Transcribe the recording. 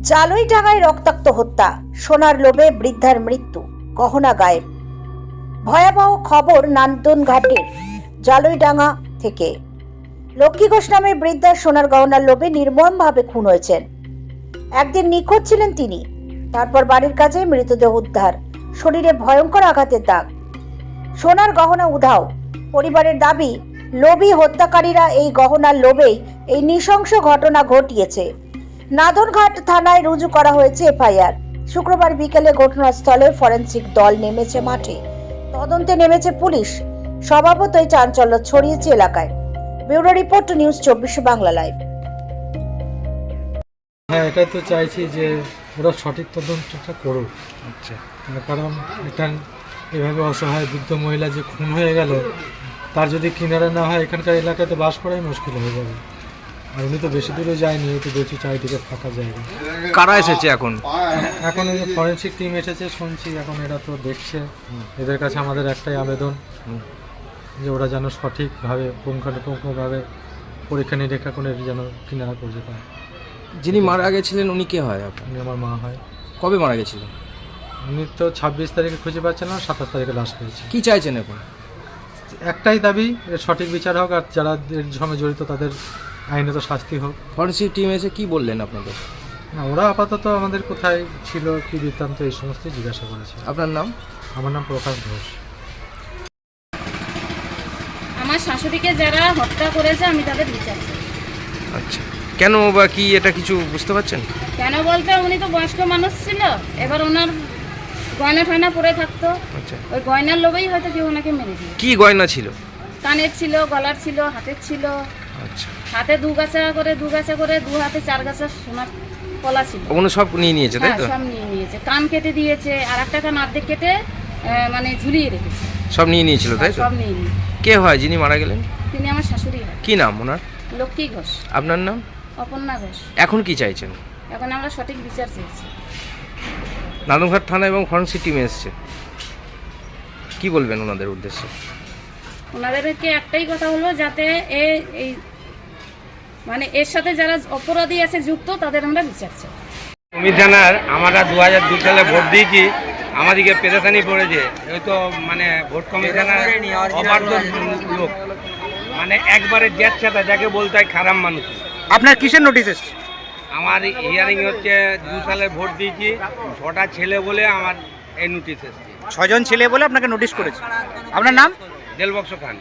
জালুইডাঙ্গায় রক্তাক্ত হত্যা, সোনার লোভে বৃদ্ধার মৃত্যু, গহনা গায়েব। ভয়াবহ খবর নান্দনঘাটের জালুইডাঙ্গা থেকে। লক্ষ্মী ঘোষ নামে বৃদ্ধার সোনার গহনার লোভে নির্মমভাবে খুন হয়েছেন। একদিন নিখোঁজ ছিলেন তিনি, তারপর বাড়ির কাছে মৃতদেহ উদ্ধার, শরীরে ভয়ঙ্কর আঘাতের দাগ, সোনার গহনা উধাও। পরিবারের দাবি, লোভী হত্যাকারীরা এই গহনার লোভেই এই নৃশংস ঘটনা ঘটিয়েছে। নাদনঘাট থানায় রুজু করা হয়েছে এফআইআর। শুক্রবার বিকেলে ঘটনাস্থলে ফরেনসিক দল নেমেছে মাঠে, তদন্তে নেমেছে পুলিশ। স্বভাবতই চাঞ্চল্য ছড়িয়েছে এলাকায়। Bureau report, news 24 Bangla live. হ্যাঁ, এটা তো চাইছি যে ওরা সঠিক তদন্তটা করুক। আচ্ছা, কারণ এটা এভাবে অসহায় বৃদ্ধ মহিলা যে খুন হয়ে গেল, তার যদি কিনারা না হয় এখানকার এলাকায় তো বাস করাই মুশকিল হয়ে যাবে। আর উনি তো বেশি দূরে যায়নি, তো বেশি চারিদিকে ফাঁকা জায়গা। কারা এসেছে এখন? এখন এই যে ফরেনসিক টিম এসেছে শুনছি, এখন এরা তো দেখছে। এদের কাছে আমাদের একটাই আবেদন যে ওরা যেন সঠিকভাবে পুঙ্খানুপুঙ্খভাবে পরীক্ষা নিরীক্ষা করে যেন কিনারা করতে পারে। যিনি মারা গেছিলেন উনি কে হয় আপনার? উনি আমার মা হয়। কবে মারা গেছিলেন? উনি তো 26 তারিখে খুঁজে পাচ্ছেন না, 27 তারিখে লাশ পেয়েছে। কি চাইছেন এখন? একটাই দাবি, এর সঠিক বিচার হোক, আর যারা এর সঙ্গে জড়িত তাদের আইনত শাস্তি হোক। ফরেনসিক টিম এসে কি বললেন আপনাদের? না, ওরা আপাতত আমাদের কোথায় ছিল, কি বৃত্তান্ত, এই সমস্তই জিজ্ঞাসা করেছে। আপনার নাম? আমার নাম প্রকাশ ঘোষ। আমার শাশুড়িকে যারা হত্যা করেছে আমি তাদের বিচার চাই। আচ্ছা, কেন বা কি এটা কিছু বুঝতে পারছেন? কেন বলতে উনি তো বয়স্ক মানুষ ছিল, এবার ওনার গয়না ফয়না পরে থাকতো, আচ্ছা, ওই গয়নার লোভেই হয়তো কেউ ওনাকে মেরে দিল। কি গয়না ছিল? কানের ছিল, গলার ছিল, হাতের ছিল। আচ্ছা, হাতে দু গাছা করে, দু হাতে 4 গাছা সোনার কলা ছিল। ওগুলো সব নিয়ে নিয়েছে, তাই হ্যাঁ, তো? সব নিয়ে নিয়েছে। কান কেটে দিয়েছে, আর একটা কান অর্ধেক কেটে মানে ঝুলিয়ে রেখেছে। সব নিয়ে নিয়েছিল, তাই তো? সব নিয়ে নিয়ে। কে হয় যিনি মারা গেলেন? তিনি আমার শাশুড়ি হয়। কি নাম ওনার? লক্ষ্মী ঘোষ। আপনার নাম? অপর্ণা ঘোষ। এখন কি চাইছেন? এখন আমরা সঠিক বিচার চাইছি। নাদনঘাট থানা এবং ফরেনসিক টিম এসছে, কি বলবেন ওনাদের উদ্দেশ্যে? ওনাদেরকে একটাই কথা বলবো, যাতে এই মানে এর সাথে যারা অপরাধী আছে যুক্ত, তাদের আমরা বিচার চাই। কমিশনার আমরা 2002 সালে ভোট দিয়েছি, আমাদেরকে পেরেশানি পড়েছে। ওই তো মানে ভোট কমিশনার অবাধ্য লোক, মানে একবারে জ্যাচ্ছাতা, যাকে বলতে হয় খারাপ মানুষ। আপনার কিসের নোটিশ এসছে? আমার হিয়ারিং হচ্ছে 2 সালে ভোট দিয়েছি, 6টা ছেলে বলে আমার এই নোটিশ এসছে। 6 জন ছেলে বলে আপনাকে নোটিশ করেছে। আপনার নাম? দেলবক্স খান।